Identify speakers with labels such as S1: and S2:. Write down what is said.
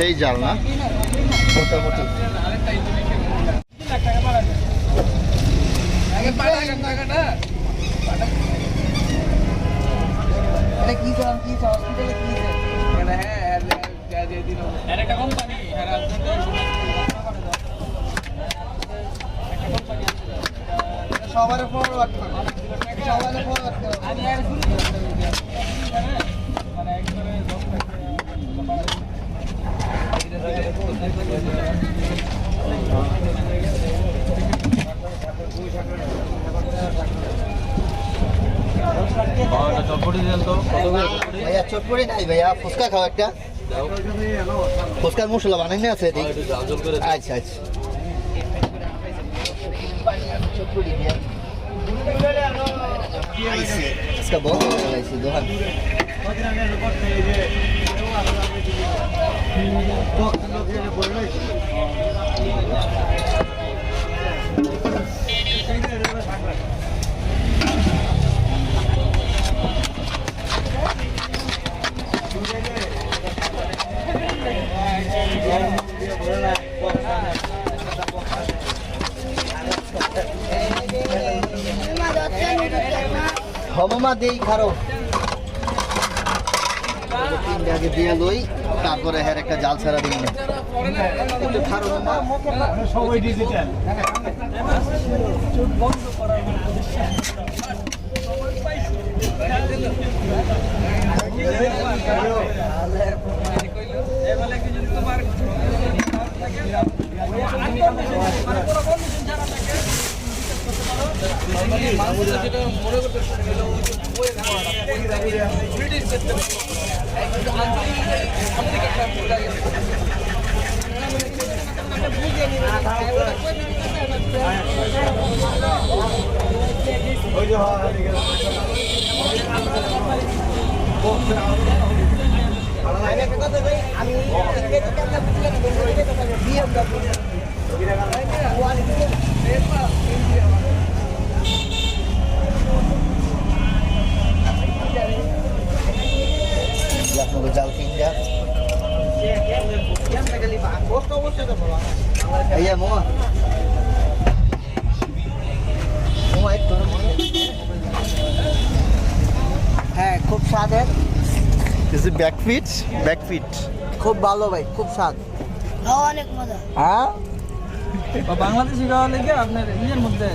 S1: সেই জাল না মোটামুটি।
S2: সবার ভাইয়া চটপটি নাই ভাইয়া, ফুচকা খাও একটা। ফুচকার মশলা বানাই আছে। আচ্ছা আচ্ছা इसका बहुत दोकान মামা দেই খারো আগে দিয়ে লই, তারপরে হ্যাঁ একটা জাল ছাড়া দিই না একটু খারো মামা। সবাই ডিজিটাল জাল কিনজা iya mama mama একটু হ্যাঁ খুব স্বাদের।
S1: Is it backfeet? Backfeet.
S2: খুব ভালো ভাই, খুব স্বাদ,
S3: অনেক মজা।
S2: হ্যাঁ
S4: বাংলাদেশি খাওয়া লেগে আপনার ইয়ের মধ্যে